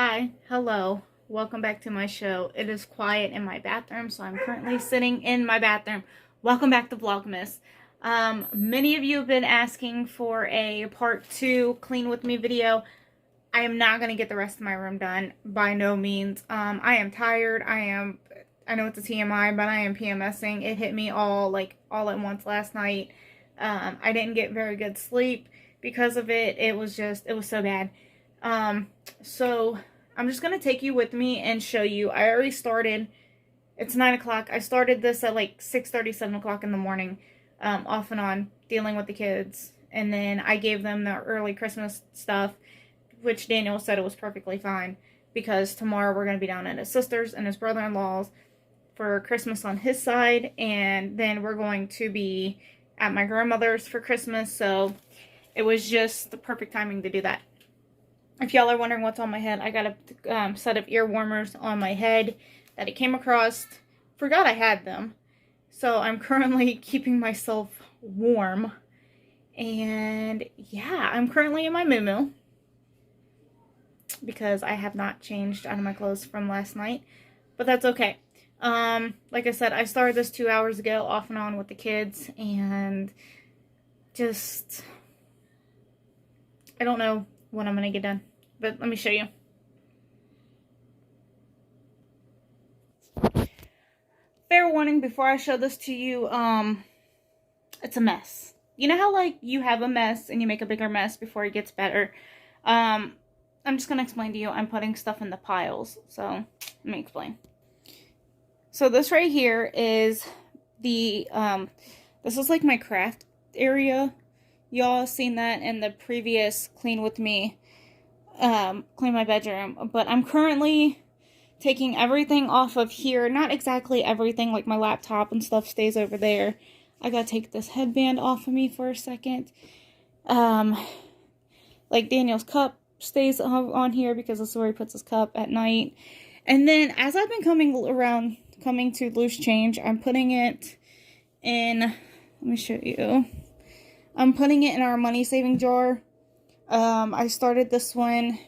Hi, hello, welcome back to my show. It is quiet in my bathroom, so I'm currently sitting in my bathroom. Welcome back to VLOGMAS. Many of you have been asking for a part 2 clean with me video. I am not going to get the rest of my room done, by no means. I am tired. I know it's a TMI, but I am PMSing. It hit me all at once last night. I didn't get very good sleep because of it. It was so bad. So I'm just going to take you with me and show you. I already started. It's 9 o'clock. I started this at like 6:30, 7 o'clock in the morning, off and on, dealing with the kids. And then I gave them the early Christmas stuff, which Daniel said it was perfectly fine, because tomorrow we're going to be down at his sister's and his brother-in-law's for Christmas on his side. And then we're going to be at my grandmother's for Christmas. So it was just the perfect timing to do that. If y'all are wondering what's on my head, I got a set of ear warmers on my head that I came across. Forgot I had them. So I'm currently keeping myself warm. And yeah, I'm currently in my muumuu, because I have not changed out of my clothes from last night. But that's okay. Like I said, I started this 2 hours ago, off and on with the kids. And just, I don't know when I'm going to get done. But let me show you. Fair warning before I show this to you, it's a mess. You know how like you have a mess and you make a bigger mess before it gets better? I'm just going to explain to you. I'm putting stuff in the piles. So let me explain. So this right here is the, this is like my craft area. Y'all seen that in the previous clean with me, clean my bedroom. But I'm currently taking everything off of here. Not exactly everything, like my laptop and stuff stays over there. I gotta take this headband off of me for a second. Like Daniel's cup stays on here because that's where he puts his cup at night. And then as I've been coming to loose change, I'm putting it in, let me show you. I'm putting it in our money saving jar. I started this one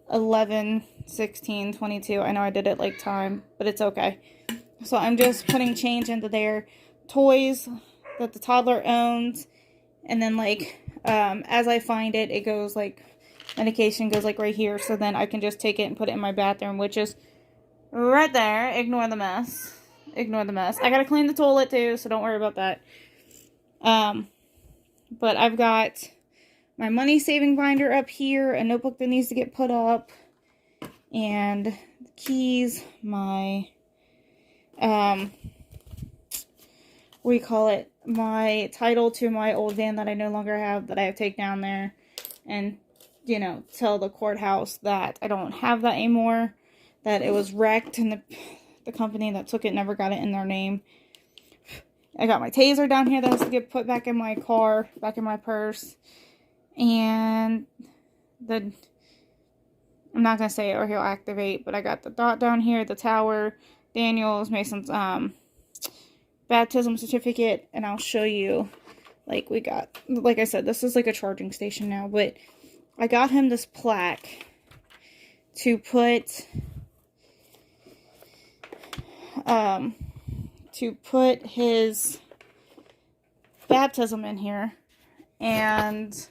11, 16, 22. I know I did it like time, but it's okay. So I'm just putting change into there. Toys that the toddler owns. And then like, as I find it, it goes like, medication goes like right here. So then I can just take it and put it in my bathroom, which is right there. Ignore the mess. Ignore the mess. I gotta clean the toilet too, so don't worry about that. But I've got my money saving binder up here, a notebook that needs to get put up, and the keys, my, what do you call it? My title to my old van that I no longer have, that I have to take down there and, you know, tell the courthouse that I don't have that anymore, that it was wrecked and the company that took it never got it in their name. I got my taser down here that has to get put back in my car, back in my purse. And I'm not going to say it or he'll activate, but I got the dot down here, the tower, Daniel's, Mason's baptism certificate, and I'll show you, like we got, like I said, this is like a charging station now, but I got him this plaque to put his baptism in here, and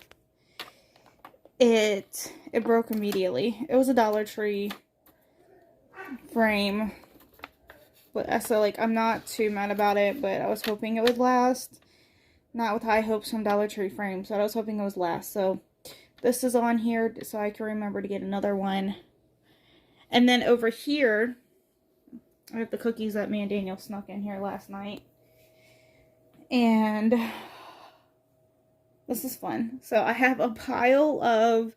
it broke immediately. It was a Dollar Tree frame, but so like I'm not too mad about it, but I was hoping it would last. Not with high hopes from Dollar Tree frames, but I was hoping it would last. So this is on here so I can remember to get another one. And then over here, I have the cookies that me and Daniel snuck in here last night. And this is fun. So I have a pile of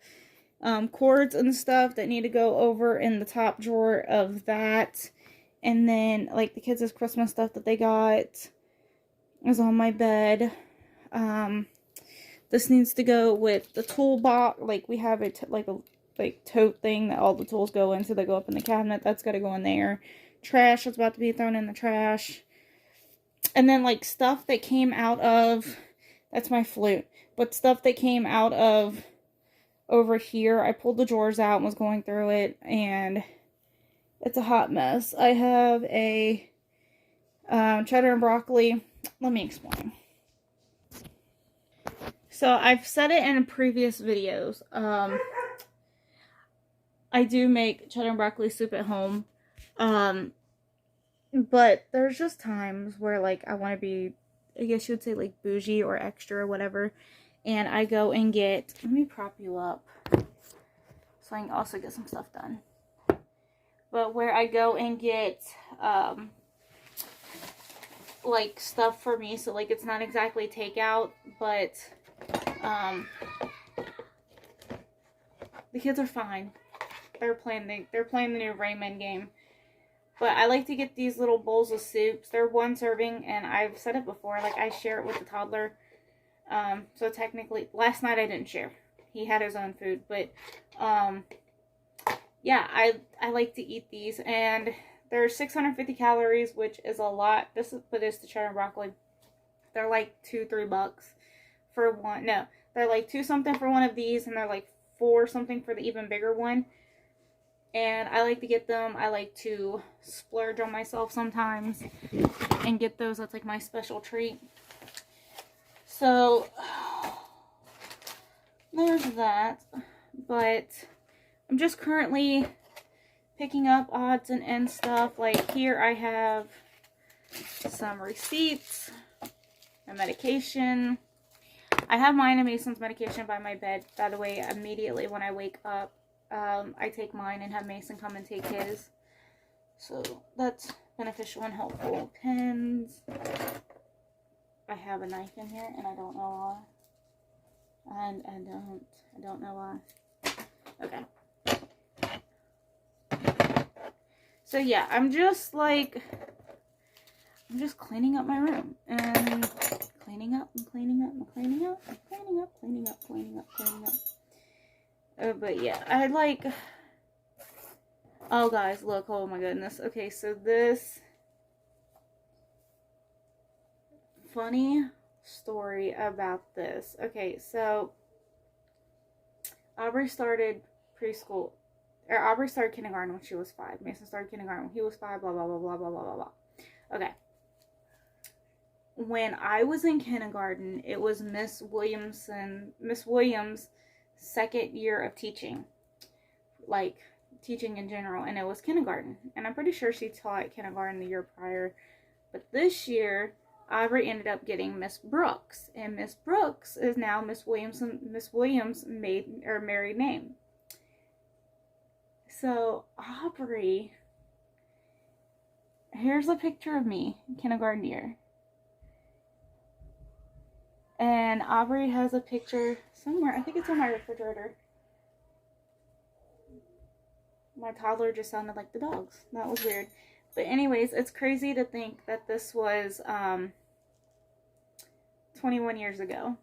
cords and stuff that need to go over in the top drawer of that. And then like the kids' Christmas stuff that they got is on my bed. This needs to go with the toolbox. Like we have a tote thing that all the tools go in, so they go up in the cabinet. That's got to go in there. Trash is about to be thrown in the trash. And then like stuff that came out of, that's my flute, but stuff that came out of over here. I pulled the drawers out and was going through it, and it's a hot mess. I have a cheddar and broccoli. Let me explain. So I've said it in previous videos. I do make cheddar and broccoli soup at home. But there's just times where, like, I want to be, I guess you would say, like, bougie or extra or whatever. And I go and get, let me prop you up so I can also get some stuff done. But where I go and get, like, stuff for me. So, like, it's not exactly takeout, but, the kids are fine. They're playing the new Rayman game. But I like to get these little bowls of soups. They're one serving, and I've said it before, like, I share it with the toddler. So technically, last night I didn't share. He had his own food, but, yeah, I like to eat these, and they're 650 calories, which is a lot. This is the cheddar and broccoli. They're like $2-3 for one. No, they're like $2 something for one of these, and they're like $4 something for the even bigger one. And I like to get them. I like to splurge on myself sometimes and get those. That's like my special treat. So there's that. But I'm just currently picking up odds and ends stuff. Like here I have some receipts, a medication. I have mine and Mason's medication by my bed. By the way, immediately when I wake up, I take mine and have Mason come and take his. So that's beneficial and helpful. Pens. I have a knife in here and I don't know why. And I don't know why. Okay. So yeah, I'm just cleaning up my room and cleaning up and cleaning up and cleaning up and cleaning up, cleaning up, cleaning up, cleaning up. But yeah, I like, oh guys, look, oh my goodness. Okay, so this funny story about this. Okay, so Aubrey started preschool, or Aubrey started kindergarten when she was 5. Mason started kindergarten when he was 5, blah, blah, blah, blah, blah, blah, blah, blah. Okay. When I was in kindergarten, it was Miss Williams' second year of teaching, like teaching in general, and it was kindergarten, and I'm pretty sure she taught kindergarten the year prior, but this year Aubrey ended up getting Miss Brooks, and Miss Brooks is now Miss Williams' married name. So Aubrey, here's a picture of me kindergarten year. And Aubrey has a picture somewhere. I think it's on my refrigerator. My toddler just sounded like the dogs. That was weird. But anyways, it's crazy to think that this was 21 years ago.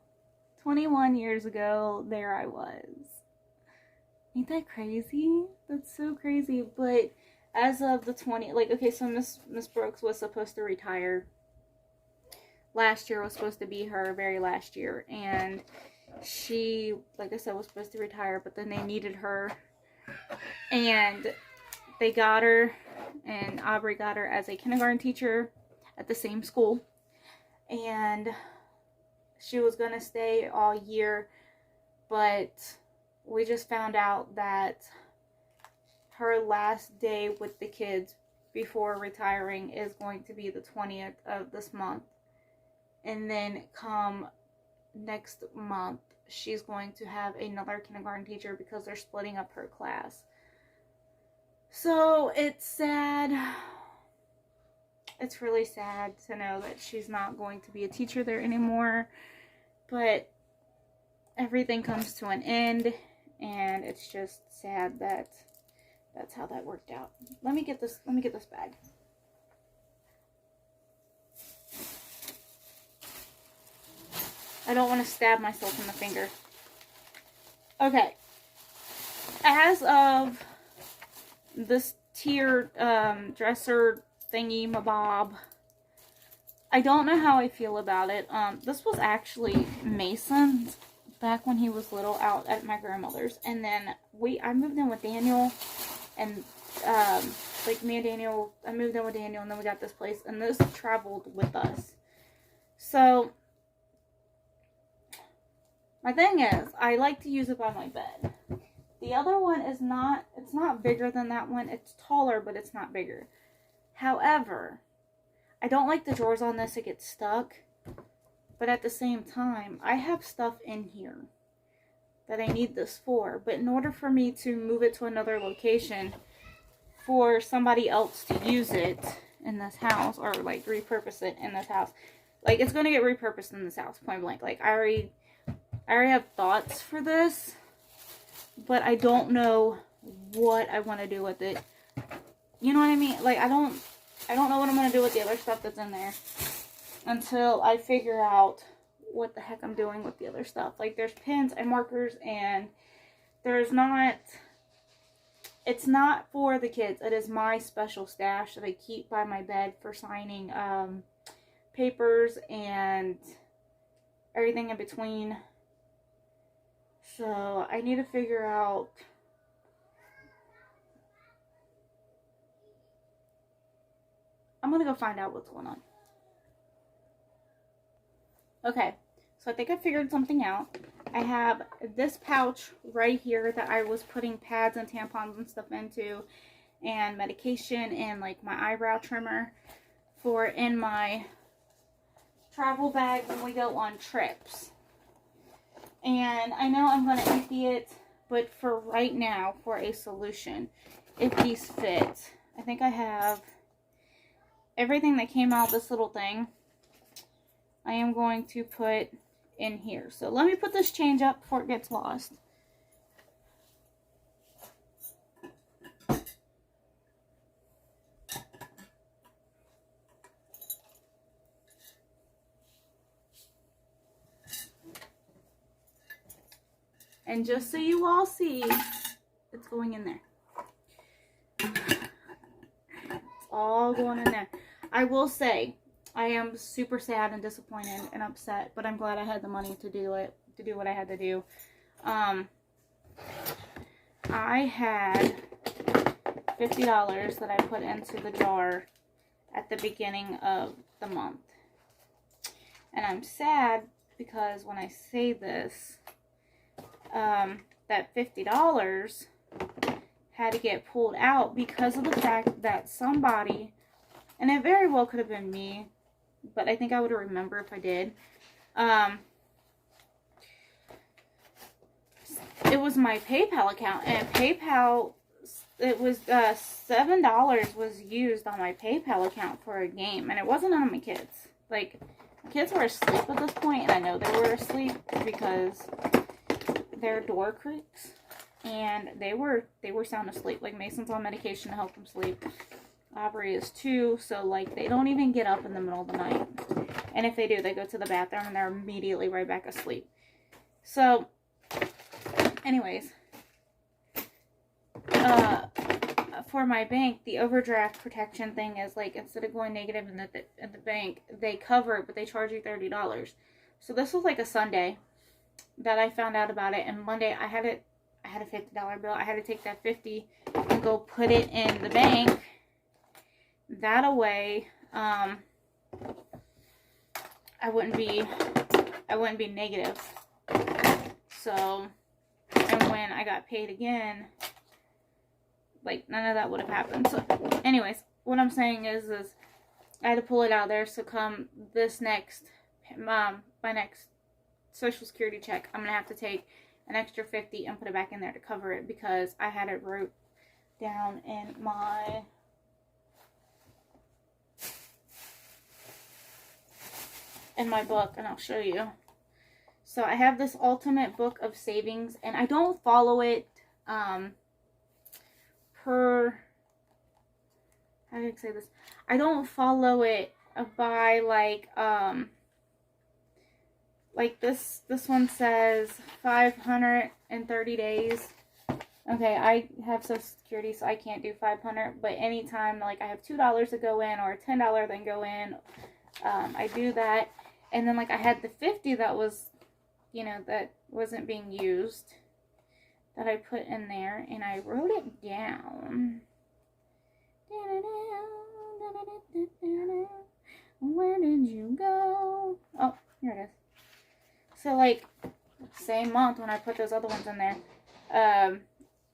21 years ago, there I was. Ain't that crazy? That's so crazy. But as of the okay, so Miss Brooks was supposed to retire. Last year was supposed to be her very last year, and she, like I said, was supposed to retire, but then they needed her, and they got her, and Aubrey got her as a kindergarten teacher at the same school, and she was going to stay all year, but we just found out that her last day with the kids before retiring is going to be the 20th of this month. And then come next month, she's going to have another kindergarten teacher because they're splitting up her class. So it's sad. It's really sad to know that she's not going to be a teacher there anymore. But everything comes to an end. And it's just sad that that's how that worked out. Let me get this bag. I don't want to stab myself in the finger. Okay. As of this tier dresser thingy mabob, I don't know how I feel about it. This was actually Mason's back when he was little out at my grandmother's. And then I moved in with Daniel, and like me and Daniel, I moved in with Daniel, and then we got this place, and this traveled with us. So my thing is, I like to use it by my bed. The other one is not, it's not bigger than that one. It's taller, but it's not bigger. However, I don't like the drawers on this. It gets stuck. But at the same time, I have stuff in here that I need this for. But in order for me to move it to another location for somebody else to use it in this house, or like repurpose it in this house, like it's going to get repurposed in this house, point blank. Like I already have thoughts for this, but I don't know what I want to do with it. You know what I mean? Like I don't know what I'm going to do with the other stuff that's in there until I figure out what the heck I'm doing with the other stuff. Like there's pens and markers, and there's not, it's not for the kids. It is my special stash that I keep by my bed for signing papers and everything in between. So I need to figure out I'm gonna go find out what's going on. Okay, so I think I figured something out. I have this pouch right here that I was putting pads and tampons and stuff into, and medication, and like my eyebrow trimmer for in my travel bag when we go on trips. And I know I'm going to empty it, but for right now, for a solution, if these fit, I think I have everything that came out of this little thing, I am going to put in here. So let me put this change up before it gets lost. And just so you all see, it's going in there. It's all going in there. I will say, I am super sad and disappointed and upset, but I'm glad I had the money to do it, to do what I had to do. I had $50 that I put into the jar at the beginning of the month. And I'm sad because when I say this, that $50 had to get pulled out because of the fact that somebody, and it very well could have been me, but I think I would remember if I did. It was my PayPal account, and PayPal, it was $7 was used on my PayPal account for a game, and it wasn't on my kids. Like, my kids were asleep at this point, and I know they were asleep because their door creaks, and they were sound asleep. Like, Mason's on medication to help him sleep. Aubrey is 2, so like they don't even get up in the middle of the night, and if they do, they go to the bathroom and they're immediately right back asleep. So anyways, for my bank, the overdraft protection thing is like, instead of going negative in the bank, they cover it, but they charge you $30. So this was like a Sunday that I found out about it, and Monday I had a $50 bill. I had to take that $50 and go put it in the bank. That way, I wouldn't be negative. So, and when I got paid again, like, none of that would have happened. So, anyways, what I'm saying is I had to pull it out there. So come this next, my next Social Security check, I'm gonna have to take an extra $50 and put it back in there to cover it, because I had it wrote down in my book, and I'll show you. So I have this ultimate book of savings, and I don't follow it per, how do I say this? I don't follow it by like this one says 530 days. Okay, I have Social Security, so I can't do 500, but anytime like I have $2 to go in or a $10 then go in, I do that. And then like I had the $50 that was you know, that wasn't being used that I put in there, and I wrote it down. Where did you go? Oh, here it is. So, like, same month when I put those other ones in there.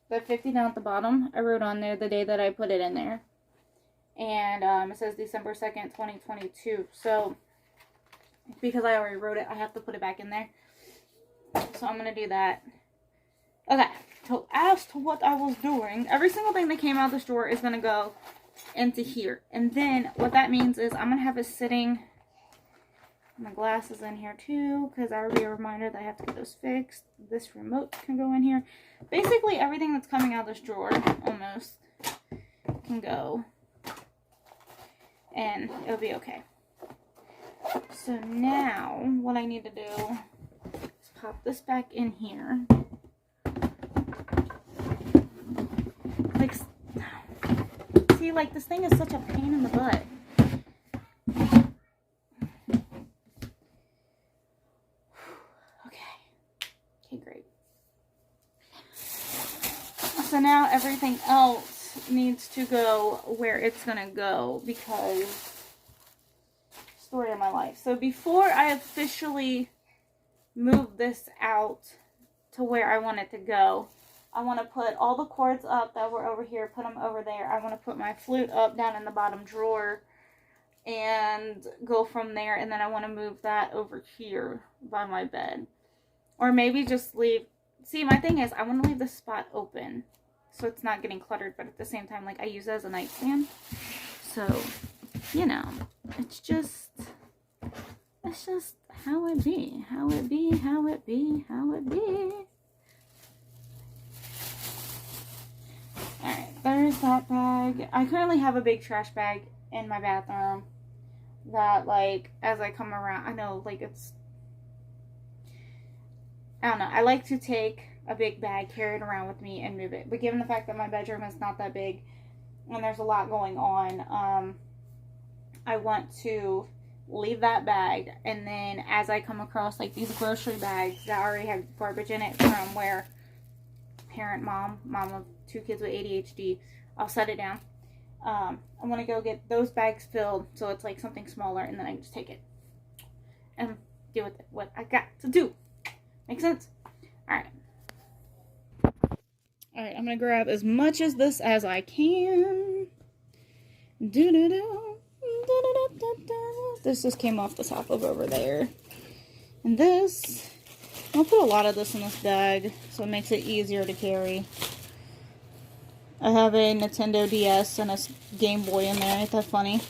The 50 down at the bottom, I wrote on there the day that I put it in there. And it says December 2nd, 2022. So, because I already wrote it, I have to put it back in there. So, I'm going to do that. Okay, so as to what I was doing, every single thing that came out of this drawer is going to go into here. And then what that means is I'm going to have it sitting... My glass is in here too, because I will be a reminder that I have to get those fixed. This remote can go in here. Basically, everything that's coming out of this drawer, almost, can go. And it'll be okay. So now, what I need to do is pop this back in here. Like, see, like, this thing is such a pain in the butt. So now everything else needs to go where it's going to go, because story of my life. So before I officially move this out to where I want it to go, I want to put all the cords up that were over here, put them over there. I want to put my flute up down in the bottom drawer and go from there. And then I want to move that over here by my bed. Or maybe just leave. See, my thing is, I want to leave this spot open so it's not getting cluttered, but at the same time, like, I use it as a nightstand. So, you know, it's just how it be, how it be, how it be, how it be. Alright, there's that bag. I currently have a big trash bag in my bathroom that, like, as I come around, I know, like, it's, I don't know, I like to take a big bag, carry it around with me, and move it. But given the fact that my bedroom is not that big, and there's a lot going on, I want to leave that bag, and then as I come across, like, these grocery bags that already have garbage in it from where mom of 2 kids with ADHD, I'll set it down. I want to go get those bags filled, so it's, like, something smaller, and then I can just take it and do with it what I got to do. Make sense? Alright. Alright, I'm going to grab as much of this as I can. This just came off the top of over there. And this, I'll put a lot of this in this bag so it makes it easier to carry. I have a Nintendo DS and a Game Boy in there. Ain't that funny?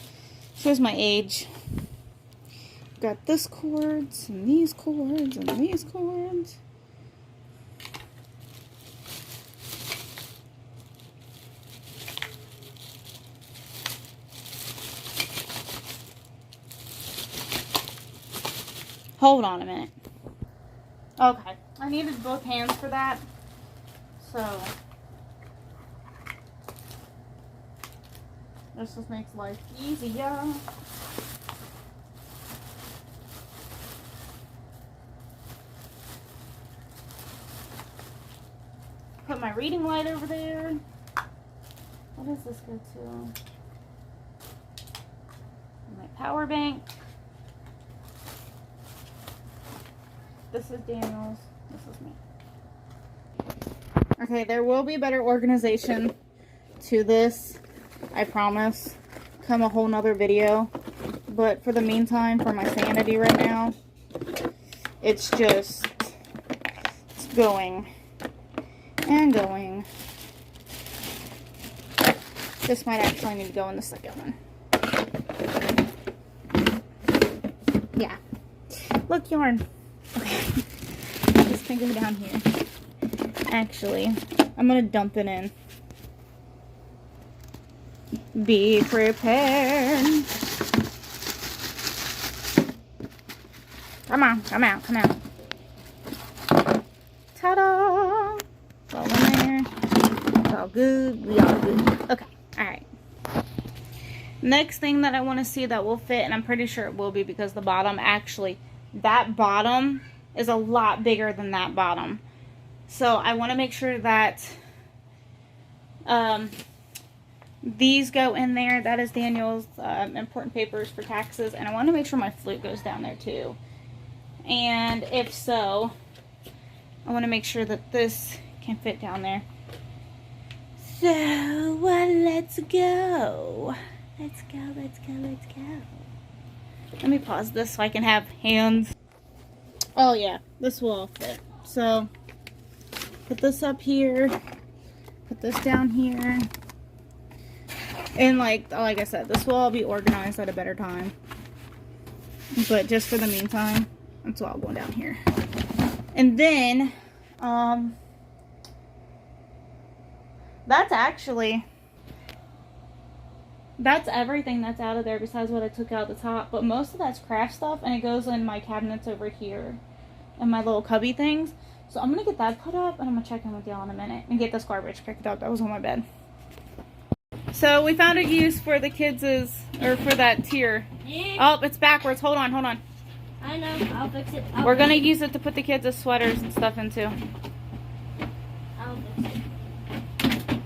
Shows my age. Got this cords and these cords and these cords. Hold on a minute. Okay, I needed both hands for that, so this just makes life easier. Put my reading light over there. What does this go to? My power bank. This is Daniel's. This is me. Okay, there will be better organization to this, I promise. Come a whole nother video. But for the meantime, for my sanity right now, it's just, it's going and going. This might actually need to go in the second one. Yeah. Look, yarn. Okay. This can go down here. Actually, I'm going to dump it in. Be prepared. Come on, come out, come out. Ta-da! It's all in there. It's all good. We all good. Okay, alright. Next thing that I want to see that will fit, and I'm pretty sure it will be because the bottom actually, that bottom is a lot bigger than that bottom. So I want to make sure that these go in there. That is Daniel's important papers for taxes. And I want to make sure my flute goes down there too. And if so, I want to make sure that this can fit down there. So let's go. Let's go, let's go, let's go. Let me pause this so I can have hands. Oh yeah, this will all fit. So put this up here, put this down here. And like I said, this will all be organized at a better time. But just for the meantime, it's all going down here. And then, that's everything that's out of there besides what I took out the top. But most of that's craft stuff, and it goes in my cabinets over here and my little cubby things. So I'm gonna get that put up, and I'm gonna check in with y'all in a minute and get this garbage picked up that was on my bed. So we found a use for the kids' or for that tier. Oh, it's backwards. Hold on, hold on. I know. I'll fix it. We're gonna use it to put the kids' sweaters and stuff into. I'll fix it.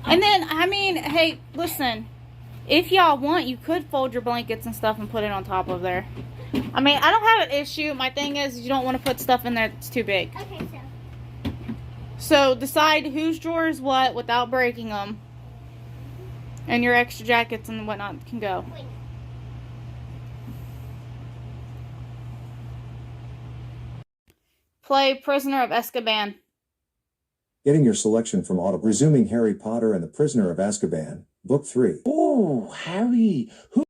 And then, I mean, hey, listen. If y'all want, you could fold your blankets and stuff and put it on top of there. I mean, I don't have an issue. My thing is, you don't want to put stuff in there that's too big. Okay, So decide whose drawer is what without breaking them. And your extra jackets and whatnot can go. Wait. Play Prisoner of Azkaban. Getting your selection from Audible. Resuming Harry Potter and the Prisoner of Azkaban, Book 3. Oh, Harry, who